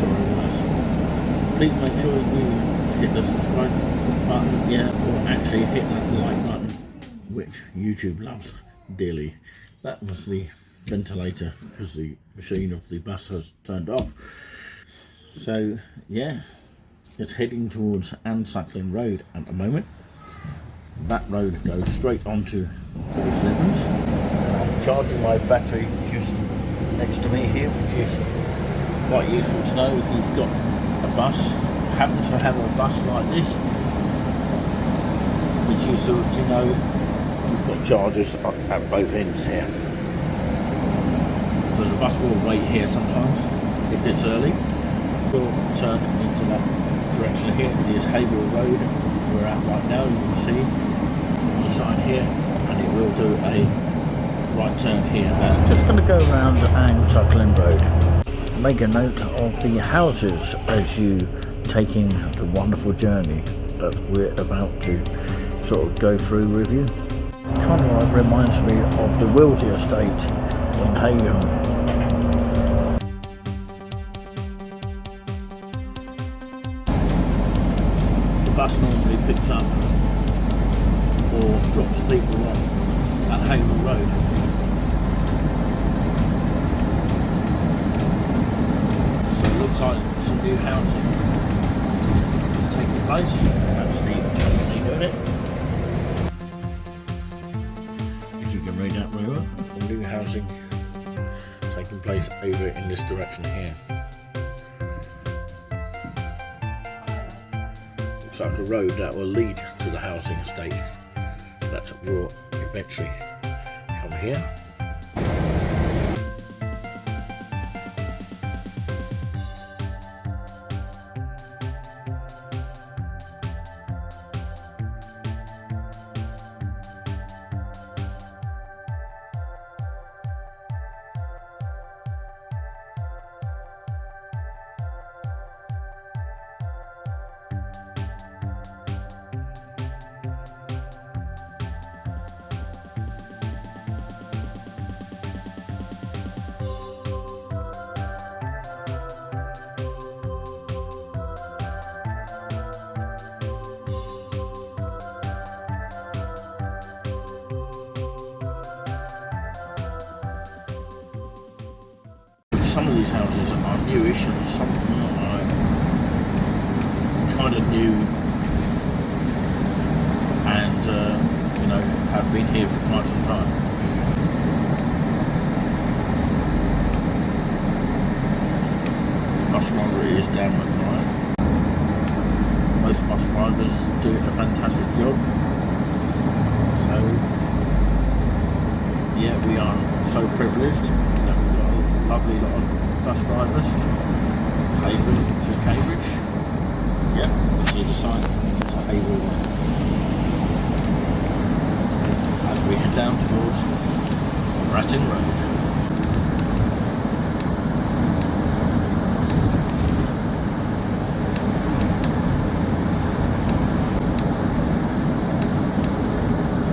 sorry guys. Please make sure you hit the subscribe button, yeah, or actually hit that like button, which YouTube loves dearly. That was the ventilator because the machine of the bus has turned off. So yeah, it's heading towards Ansuckling Road at the moment. That road goes straight onto Paul's Levens. I'm charging my battery just next to me here, which is quite useful to know if you've got a bus, happen to have a bus like this. It's useful to know you've got chargers at both ends here. So the bus will wait here sometimes if it's early. We'll turn into that direction here. It is Haverhill Road we're at right now, you can see on the side here, and it will do a right turn here. Just going to go around Ansuckling Road. Make a note of the houses as you taking the wonderful journey that we're about to sort of go through with you. Kind of like reminds me of the Wilsey estate in Haverhill. The bus normally picks up or drops people off at Haverhill Road. So it looks like some new housing is taking place. Actually doing it. If you can read that very well, the new housing taking place over in this direction here. Looks like a road that will lead to the housing estate that will eventually come here. Some of these houses are newish and some of them are kind of new and you know, have been here for quite some time. The bus driver is Dan McBride. Most bus drivers do a fantastic job. So yeah, we are so privileged that we've got a lovely lot of bus drivers. Haverhill to Cambridge. Yeah, you see the sign to Haverhill. As we head down towards Bratton Road.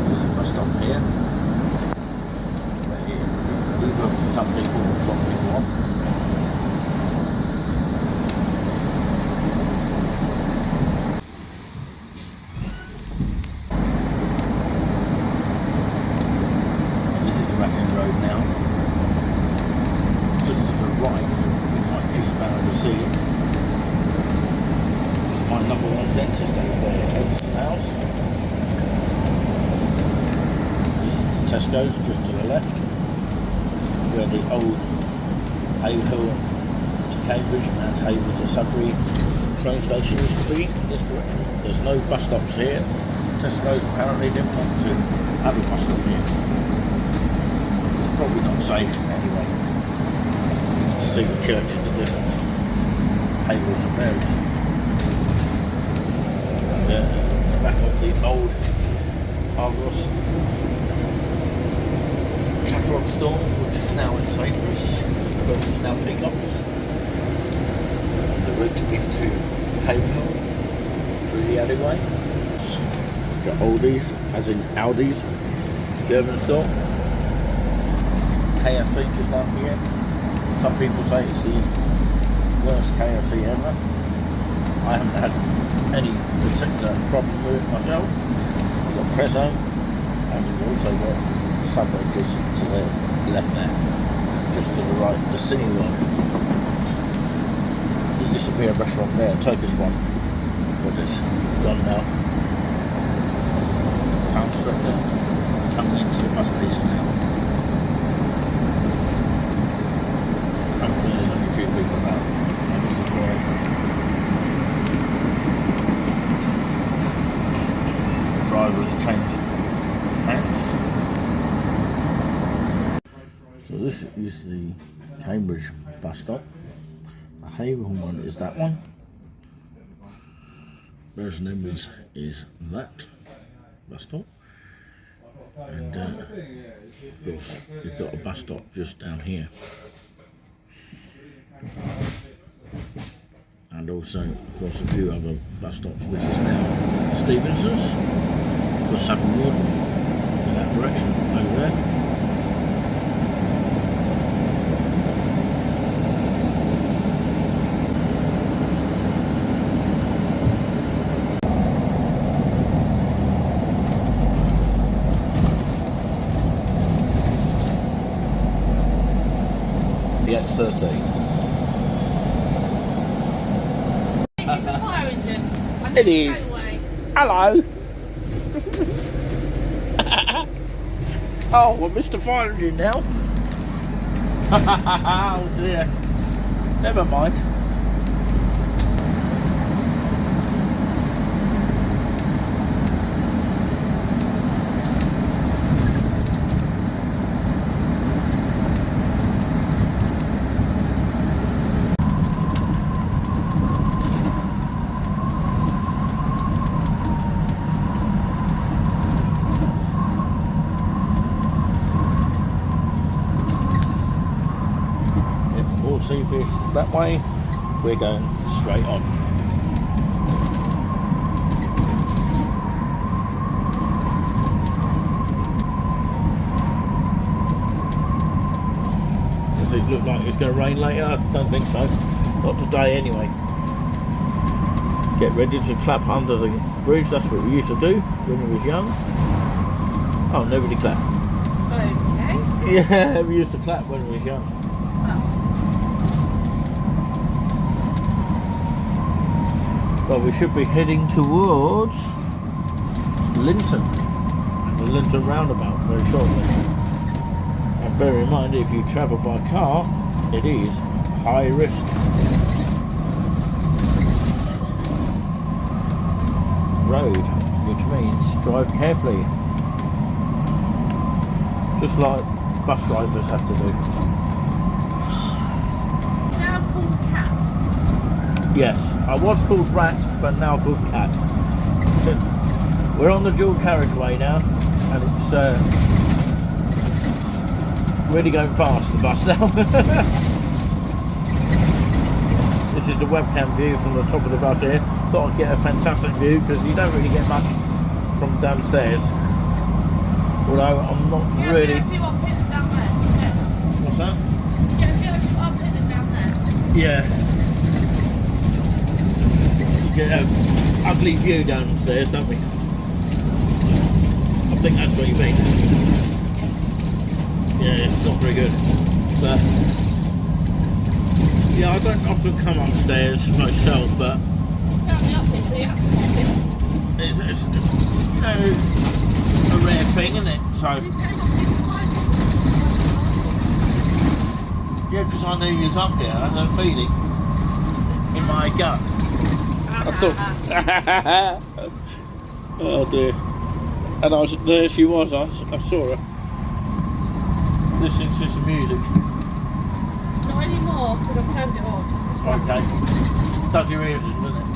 There's a bus stop here. Either some people will drop people off. Road now. Just to the right, we might just be able to see it. There's my number one dentist over there, Edison House. This is Tesco's just to the left, where the old Haverhill to Cambridge and Haverhill to Sudbury train station used to be. This direction. There's no bus stops here. Tesco's apparently didn't want to have a bus stop here. Probably not safe anyway. You can see the church in the distance. Haverhill St Mary's. And the back of the old Argos catalogue store, which is now in Sainsbury's, because it's now Peacocks. The route into Haverhill through the alleyway. Got Aldi's, as in Aldi's, German store. KFC just down here. Some people say it's the worst KFC ever. I haven't had any particular problem with it myself. You've got Prezzo, and you've also got Subway just to the left there, just to the right, the Cineworld. There used to be a restaurant there, a Turkish one, but it's gone now. Pound Stricker coming into the bus station now. Hopefully there's only a few people about, and this is where drivers change hands. So this is the Cambridge bus stop. The Haven one is that one. Burton Edmonds is that bus stop. And of course you've got a bus stop just down here. And also, of course, a few other bus stops, which is now Stevenson's for Sutton Warden in that direction over there. The X13. It's a fire engine. It is. Hello. Oh, well, Mr. Fire Engine now. Oh dear. Never mind. See this that way, we're going straight on. Does it look like it's going to rain later? I don't think so. Not today anyway. Get ready to clap under the bridge. That's what we used to do when we was young. Oh, nobody clapped. Okay. Yeah, we used to clap when we was young. Well, we should be heading towards Linton, the Linton roundabout very shortly. And bear in mind, if you travel by car, it is high risk. Road, which means drive carefully. Just like bus drivers have to do. Now called Cat. Yes, I was called Rat, but now called Cat. We're on the dual carriageway now, and it's really going fast, the bus now. This is the webcam view from the top of the bus here. Thought I'd get a fantastic view, because you don't really get much from downstairs. Although I'm not really... Yeah, a few up in and down there. Yes. What's that? Yeah, a few up in and down there. Yeah. Get an ugly view downstairs, don't we? I think that's what you mean. Yeah, it's not very good. But yeah, I don't often come upstairs myself, but Found the office, so you have to pop in. it's you know, a rare thing, isn't it? So yeah, because I knew you was up here, and a feeling in my gut. I thought, oh dear. And there she was, I saw her. Listening to some music. Not anymore, because I've turned it off. Okay. Does your ears in, doesn't it?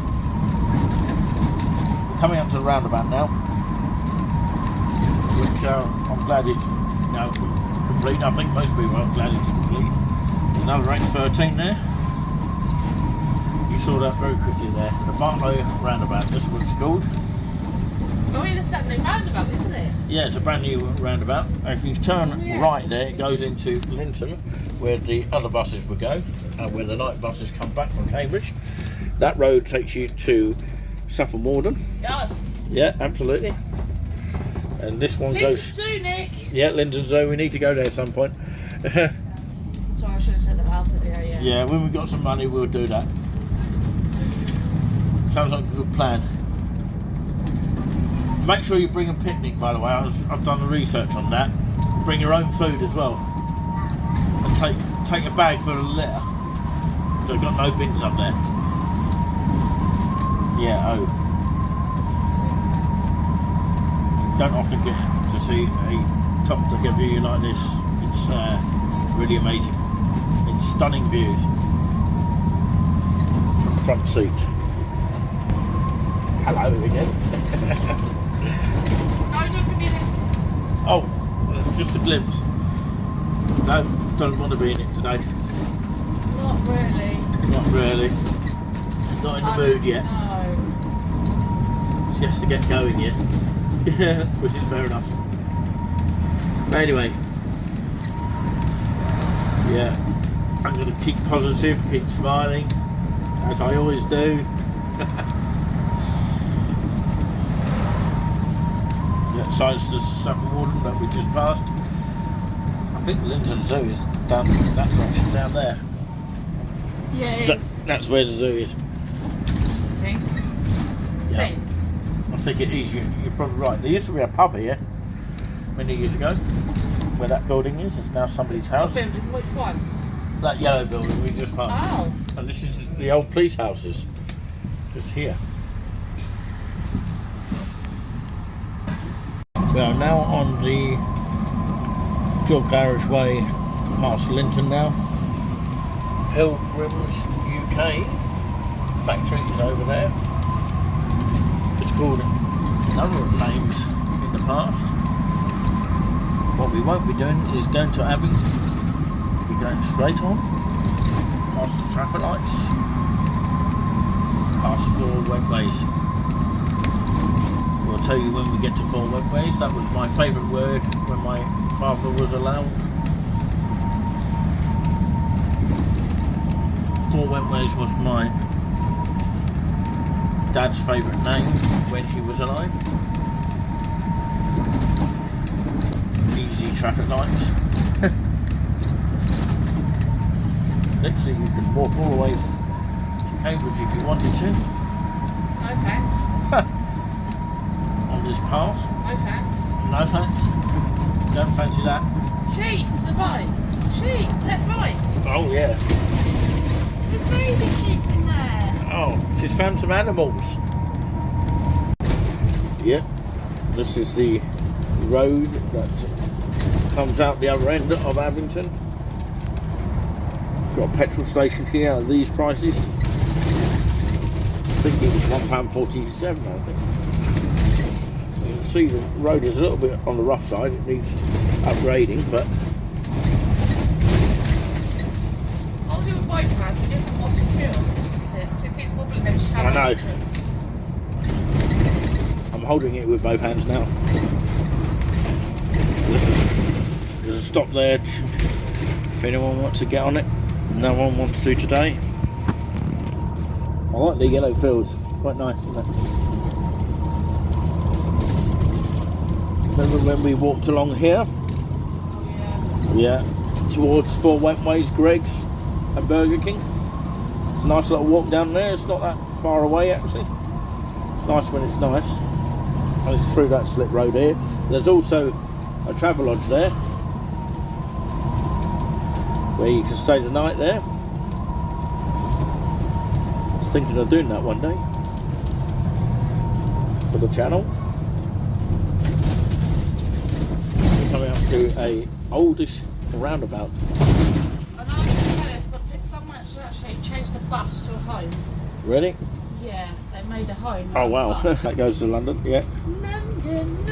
We're coming up to the roundabout now. Which I'm glad it's now complete. I think most people are glad it's complete. Another X13 there. You saw that very quickly there. The Barlow roundabout, this is what it's called. Oh, yeah, the Saturday roundabout, isn't it? Yeah, it's a brand new roundabout. If you turn right there, it goes into Linton, where the other buses would go. and when the night buses come back from Cambridge, that road takes you to Saffron Walden. Yes. Yeah, absolutely. And this one Linton goes. Zoo, Nick. Yeah, Linton Zoo. We need to go there at some point. Sorry, I should have said that out, but yeah. Yeah, when we've got some money, we'll do that. Sounds like a good plan. Make sure you bring a picnic, by the way. I've done the research on that. Bring your own food as well. And take a bag full of litter. So I've got no bins up there. Yeah, oh. Don't often get to see a top decker view like this. It's really amazing. It's stunning views from the front seat. Hello again. No, don't be in it. Oh, that's just a glimpse. No, don't want to be in it today. Not really. Not really. Not in the mood yet. No. She has to get going yet. Yeah, which is fair enough. But anyway, yeah, I'm going to keep positive, keep smiling, as I always do. Yeah, signs to Saffron Walden that we just passed. I think Linton Zoo is down that direction down there. Yeah, it is. That's where the zoo is. Think. Yeah. Think. I think it is. You're probably right. There used to be a pub here many years ago, where that building is. It's now somebody's house. What building? Which one? That yellow building we just passed. Oh. And this is the old police houses, just here. We are now on the dual carriageway past Linton now. Pilgrims UK factory is over there. It's called a number of names in the past. What we won't be doing is going to Abington. We'll be going straight on, past the traffic lights, past 4 wetways. We'll tell you when we get to 4 wetways. That was my favourite word when my father was allowed. 4 wetways was my dad's favourite name when he was alive. Easy traffic lights. Literally you can walk all the way to Cambridge if you wanted to. No thanks. On this path. No thanks. No thanks. Don't fancy that. Sheep to the right. Sheep, left, right. Oh yeah. There's baby sheep in there. Oh, she's found some animals. Yep. This is the road that comes out the other end of Abington. Got a petrol station here at these prices. I think it was £1.47, I think. You can see the road is a little bit on the rough side, it needs upgrading, but Hold it with both hands and you can more secure. Because it keeps wobbling those shallow. I know. I'm holding it with both hands now. There's a stop there if anyone wants to get on it. No one wants to today. I like the yellow fields, quite nice, isn't it? Remember when we walked along here? Oh, yeah. Yeah, towards 4 Wentways, Greg's and Burger King. It's a nice little walk down there, it's not that far away actually. It's nice when it's nice. And it's through that slip road here. There's also a travel lodge there, where you can stay the night there. I was thinking of doing that one day for the channel. We're coming up to a oldish roundabout. I know I'm going to tell this, but someone actually changed the bus to a home. Ready? Yeah, they made a home. Oh wow, that goes to London, yeah. London.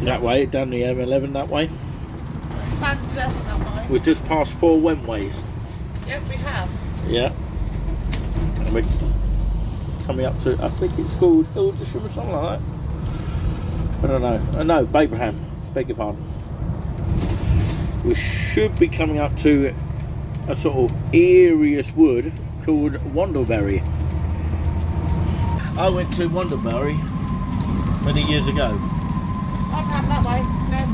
That way, down the M11 that way. Fancy that way. We're just past 4 Wentways. Yep, we have. Yeah. And we're coming up to, I think it's called Hildisham or something like that. I don't know. No, Babraham. Beg your pardon. We should be coming up to a sort of aerious wood called Wandleberry. I went to Wandleberry many years ago. I've come that way. Left.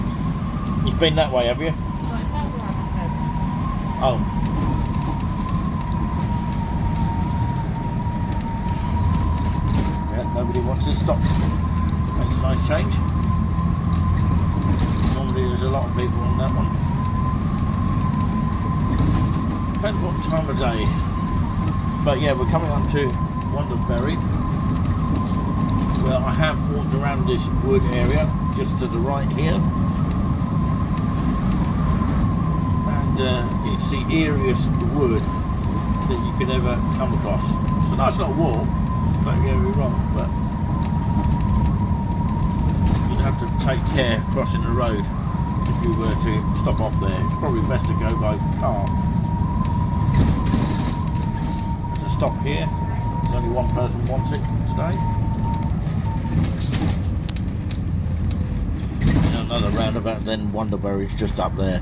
You've been that way, have you? Like, that way, I said. Oh. Yeah, nobody wants to stop. Makes a nice change. Normally there's a lot of people on that one. Depends what time of day. But yeah, we're coming up to Wandleberry. Well, I have walked around this wood area just to the right here. And it's the airiest wood that you could ever come across. It's a nice little walk, don't get me wrong, but you'd have to take care crossing the road if you were to stop off there. It's probably best to go by car. There's a stop here. There's only one person wants it today. And another roundabout, then Wandleberry's just up there.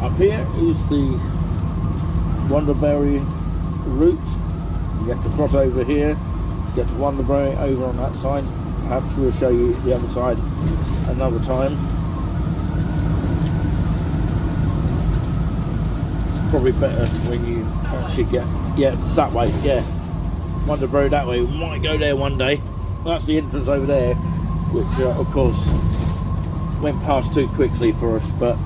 Up here is the Wandleberry route. You have to cross over here to get to Wandleberry, over on that side. Perhaps we'll show you the other side another time. It's probably better when you actually get, yeah, it's that way, yeah. Wandleberry that way. We might go there one day. That's the entrance over there, which of course went past too quickly for us, but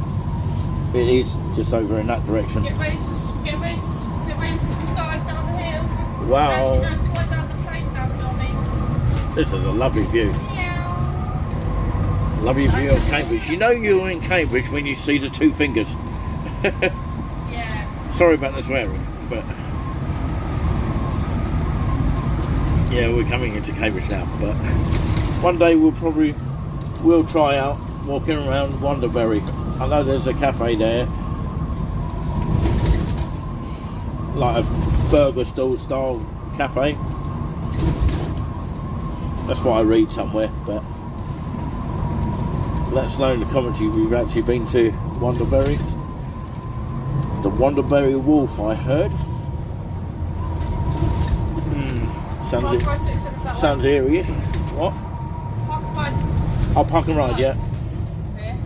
it is just over in that direction. Get ready to dive down the hill. Wow. Actually, no, fly down the plane down the hill, I mean. This is a lovely view. Yeah. Lovely view of Cambridge. You know you're in Cambridge when you see the two fingers. Yeah. Sorry about the swearing, but yeah, we're coming into Cambridge now. But one day we'll try out walking around Wandleberry. I know there's a cafe there, like a burger stall style cafe. That's what I read somewhere, but let us know in the comments if you've actually been to Wandleberry. The Wandleberry Wolf, I heard. Sounds eerie. What? Park and ride. Oh, Park and Ride, yeah. Yeah.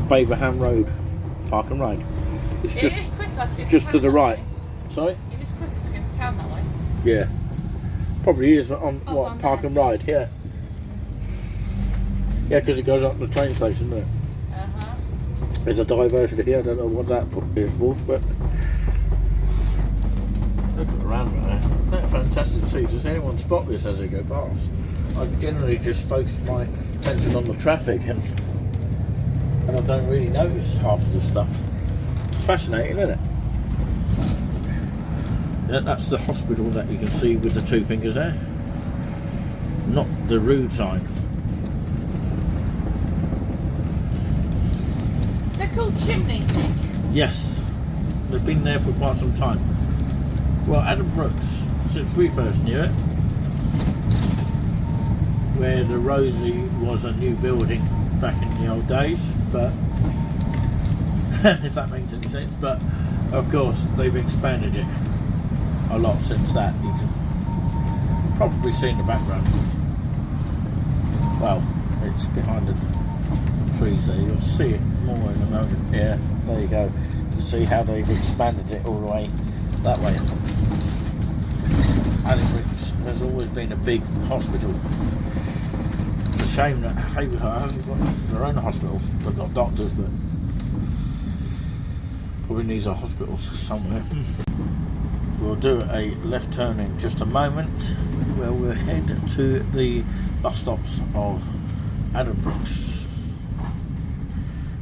Baverham Road, Park and Ride. It's It is quicker to get just to town the that right. way. Sorry? It is quicker to get to town that way. Yeah. Probably is on what, down Park there. and Ride, yeah. Yeah, because it goes up to the train station, doesn't it? Uh-huh. There's a diversion here, I don't know what that is for, but looking around there, they're fantastic to see. Does anyone spot this as they go past? I generally just focus my attention on the traffic and I don't really notice half of the stuff. It's fascinating, isn't it? Yeah, that's the hospital that you can see with the two fingers there. Not the rude sign. They're called chimneys, Nick. Yes, they've been there for quite some time. Well, Adam Brooks, since we first knew it, where the Rosie was a new building back in the old days, but if that makes any sense, but of course they've expanded it a lot since that. You can probably see in the background. Well, it's behind the trees there. You'll see it more in a moment. Yeah, there you go. You can see how they've expanded it all the way that way. Addenbrooke's has always been a big hospital. It's a shame that Haverhill hasn't got their own hospital. They've got doctors, but probably needs a hospital somewhere. We'll do a left turn in just a moment, where we'll head to the bus stops of Addenbrooke's.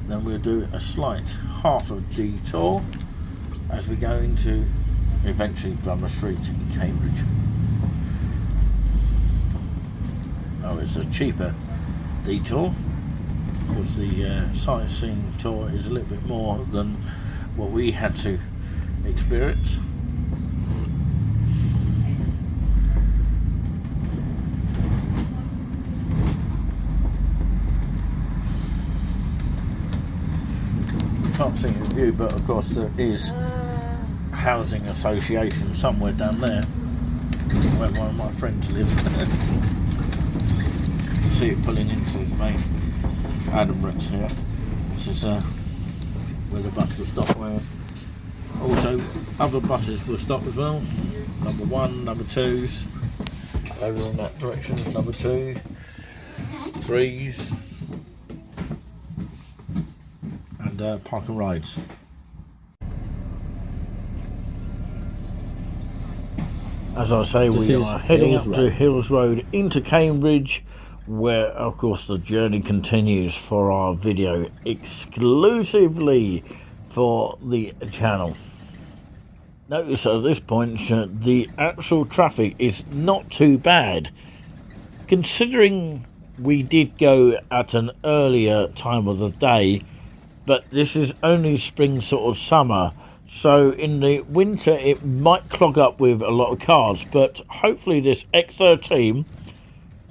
Then we'll do a slight half a detour as we go into eventually Drummer Street in Cambridge. Oh, it's a cheaper detour because the sightseeing tour is a little bit more than what we had to experience. can't see the view, but of course there is housing association somewhere down there where one of my friends live. You see it pulling into the main Adambrooks here. This is where the bus will stop, where also other buses will stop as well. Number 1, number 2s, over in that direction, number 2, 3s, and park and rides. As I say, we are heading up to Hills Road into Cambridge, where of course the journey continues for our video exclusively for the channel. Notice at this point the actual traffic is not too bad, considering we did go at an earlier time of the day, but this is only spring sort of summer, so in the winter it might clog up with a lot of cars, but hopefully this X13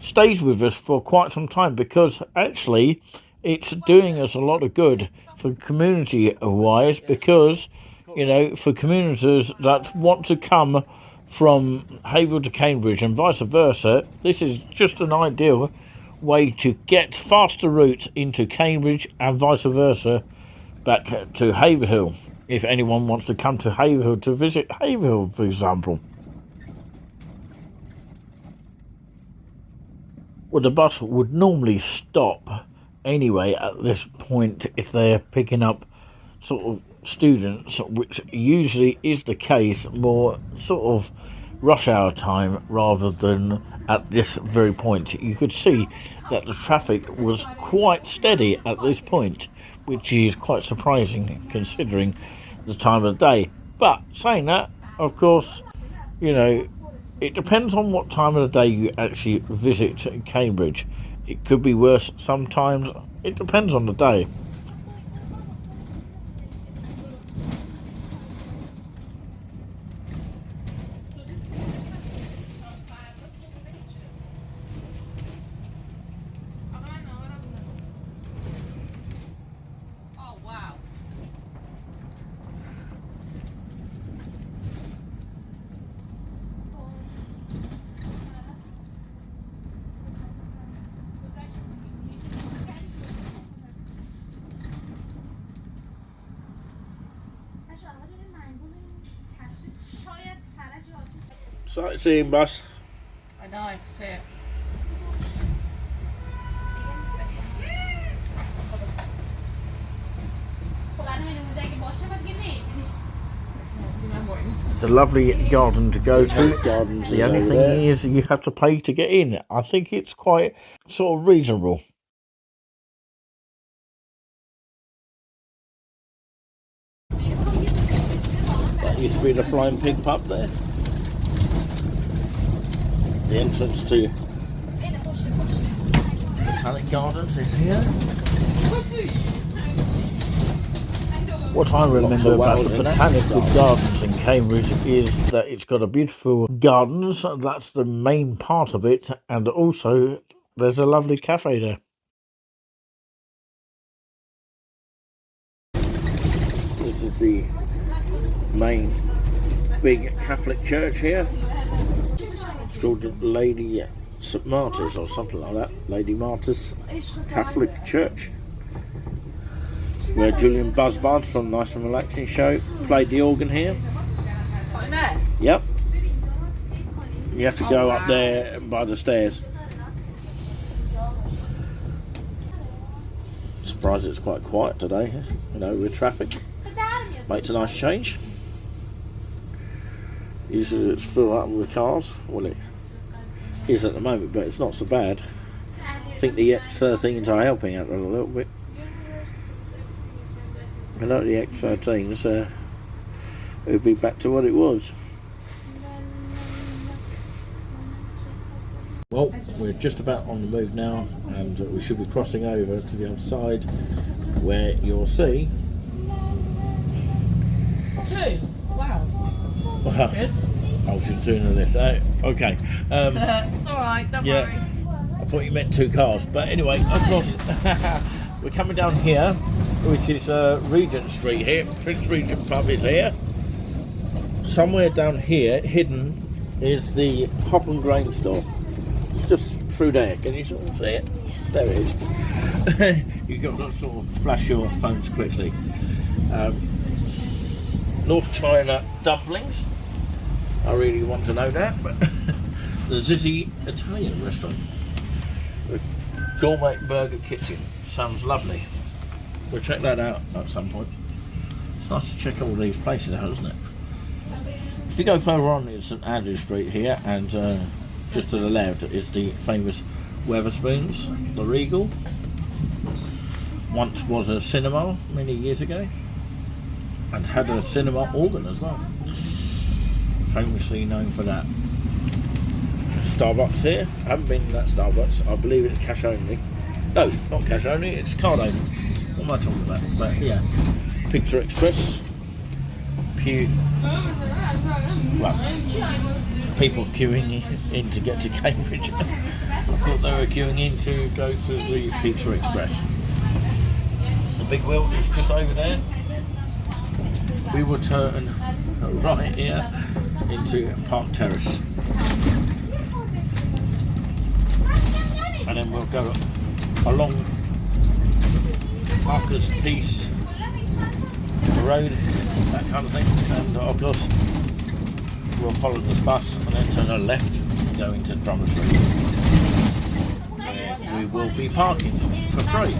stays with us for quite some time, because actually it's doing us a lot of good for community wise, because you know, for commuters that want to come from Haverhill to Cambridge and vice versa, this is just an ideal way to get faster routes into Cambridge and vice versa back to Haverhill, if anyone wants to come to Haverhill to visit Haverhill, for example. Well, the bus would normally stop anyway at this point if they're picking up sort of students, which usually is the case more sort of rush hour time rather than at this very point. You could see that the traffic was quite steady at this point, which is quite surprising considering the time of the day. But saying that, of course, you know, it depends on what time of the day you actually visit Cambridge. It could be worse sometimes. It depends on the day. Sightseeing bus. I know, I see it. It's a lovely garden to go to. The only thing is you have to pay to get in. I think it's quite sort of reasonable. That used to be the Flying Pig pub there. The entrance to Botanic Gardens is here. What I remember about the Botanical Gardens in Cambridge is that it's got a beautiful gardens, that's the main part of it, and also there's a lovely cafe there. This is the main big Catholic church here. It's called Lady St Martyrs or something like that. Lady Martyrs Catholic Church, where Julian Buzzbard from Nice and Relaxing Show played the organ here. Yep. You have to go up there by the stairs. Surprised it's quite quiet today, you know, with traffic. Makes a nice change. Usually it's full up with cars. Well, it is at the moment, but it's not so bad. I think the X13s are helping out a little bit. I know the X13s it would be back to what it was. Well, we're just about on the move now, and we should be crossing over to the other side, where you'll see. 2. Wow. Good. I should sooner this out. Okay. It's alright, don't worry. I thought you meant 2 cars, but anyway, of course, we're coming down here, which is Regent Street here. Prince Regent pub is here. Somewhere down here, hidden, is the Hop and Grain store. Just through there. Can you sort of see it? There it is. You've got to sort of flash your phones quickly. North China dumplings. I really want to know that. But the Zizzy Italian restaurant. The Gourmet Burger Kitchen. Sounds lovely. We'll check that out at some point. It's nice to check all these places out, isn't it? If you go further on, it's St Andrew Street here, and just to the left is the famous Weatherspoons, the Regal. Once was a cinema many years ago, and had a cinema organ as well. Famously known for that. Starbucks here. I haven't been to that Starbucks. I believe it's cash only. No, not cash only, it's card only. What am I talking about? But yeah, Pizza Express. Well, people queuing in to get to Cambridge. I thought they were queuing in to go to the Pizza Express. The big wheel is just over there. We will turn right here into Park Terrace. And then we'll go along Parker's Peace Road, that kind of thing, and of course we'll follow this bus and then turn a left and go into Drummer Street, where we will be parking for free.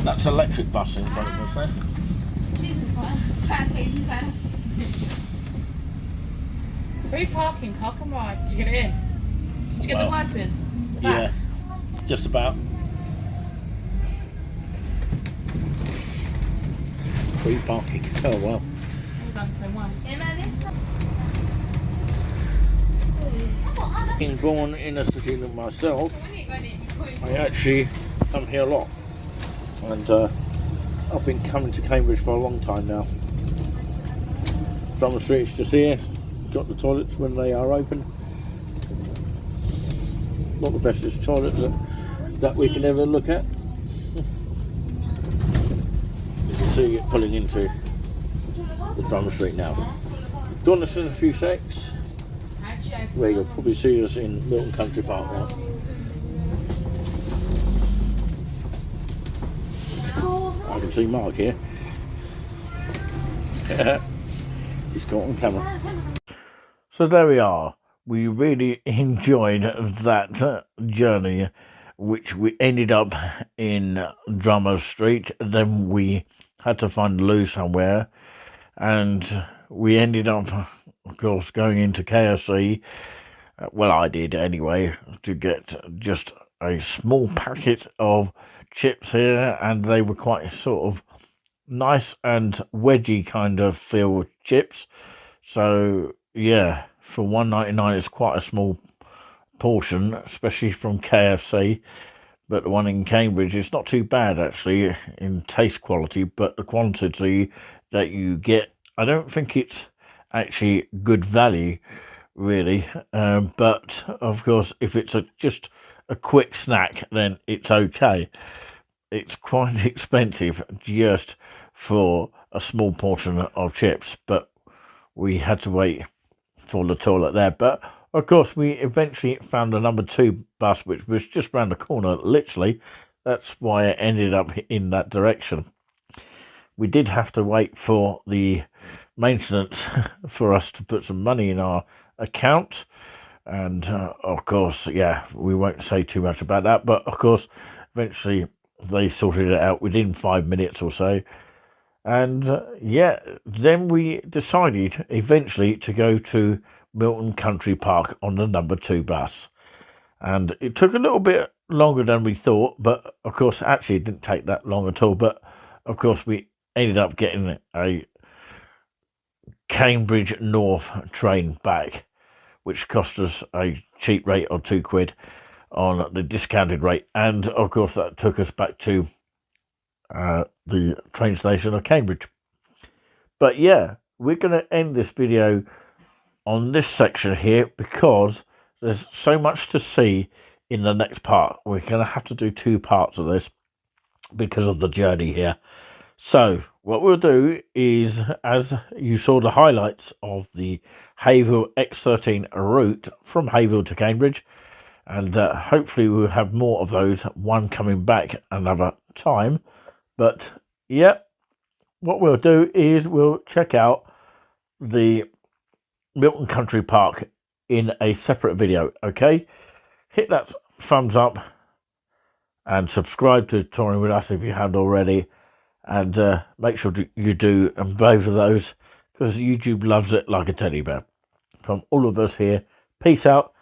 That's electric bus in front of us there. Free parking, park and ride. Did you get it in? Did you get the words in? Yeah, just about. Free parking. Oh well. We've done so well. Being born in a city like myself, I actually come here a lot, and I've been coming to Cambridge for a long time now. Drummer Street's just here. Got the toilets when they are open. Not the bestest toilets that we can ever look at. You can see it pulling into the Drummer Street now. Join us in a few secs, where you'll probably see us in Milton Country Park now. I can see Mark here. He's caught on camera. So there we are. We really enjoyed that journey, which we ended up in Drummer Street. Then we had to find a loo somewhere, and we ended up, of course, going into KFC. Well, I did anyway, to get just a small packet of chips here, and they were quite sort of nice and wedgy kind of feel chips. So yeah, for $1.99 it's quite a small portion, especially from KFC. But the one in Cambridge is not too bad actually in taste quality, but the quantity that you get, I don't think it's actually good value really. But of course, if it's just a quick snack, then it's okay. It's quite expensive just for a small portion of chips, but we had to wait for the toilet there. But of course, we eventually found the number 2 bus, which was just round the corner, literally. That's why it ended up in that direction. We did have to wait for the maintenance for us to put some money in our account. And of course, yeah, we won't say too much about that. But of course, eventually they sorted it out within 5 minutes or so. And yeah, then we decided eventually to go to Milton Country Park on the number 2 bus. And it took a little bit longer than we thought, but of course, actually it didn't take that long at all. But of course, we ended up getting a Cambridge North train back, which cost us a cheap rate of £2 on the discounted rate. And of course, that took us back to the train station of Cambridge. But yeah, we're going to end this video on this section here because there's so much to see in the next part. We're going to have to do 2 parts of this because of the journey here. So what we'll do is, as you saw the highlights of the Hayville X13 route from Hayville to Cambridge, and hopefully we'll have more of those, one coming back another time. But yeah, what we'll do is we'll check out the Milton Country Park in a separate video. Okay, hit that thumbs up and subscribe to Touring With Us if you haven't already, and make sure you do both of those, because YouTube loves it like a teddy bear. From all of us here, peace out.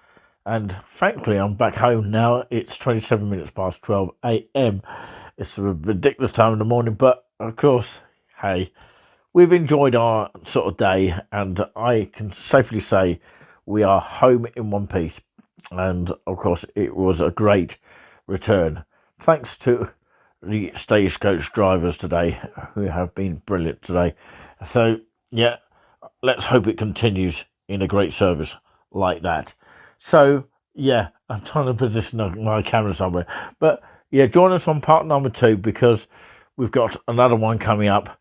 And thankfully I'm back home now. It's 27 minutes past 12 a.m. It's a ridiculous time in the morning, but of course, hey, we've enjoyed our sort of day, and I can safely say we are home in one piece. And of course it was a great return, thanks to the stagecoach drivers today, who have been brilliant today. So yeah, let's hope it continues in a great service like that. So yeah, I'm trying to position my camera somewhere, but yeah, join us on part number 2, because we've got another one coming up,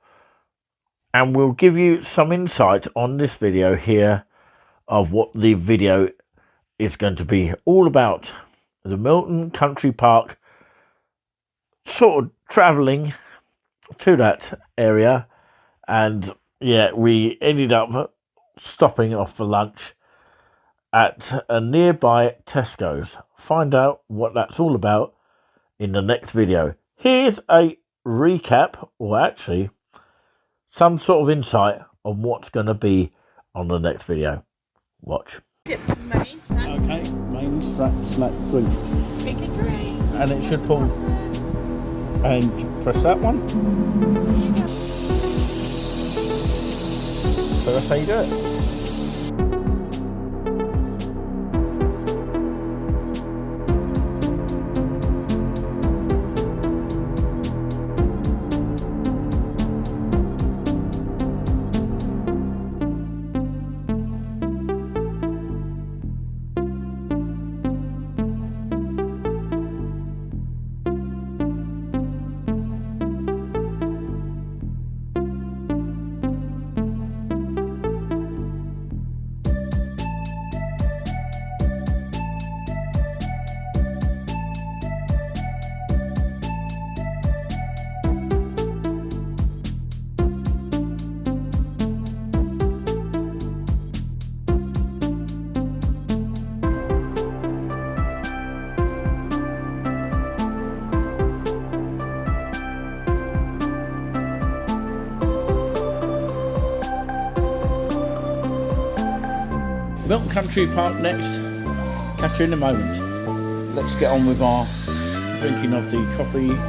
and we'll give you some insight on this video here of what the video is going to be all about. The Milton Country Park, sort of travelling to that area, and yeah, we ended up stopping off for lunch at a nearby Tesco's. Find out what that's all about in the next video. Here's a recap, or actually some sort of insight on what's going to be on the next video. Watch. Main snack. Okay, main snack drink. Make a drink. And it should pull. And press that one. There you go. So that's how you do it. Milton Country Park next. Catch you in a moment. Let's get on with our drinking of the coffee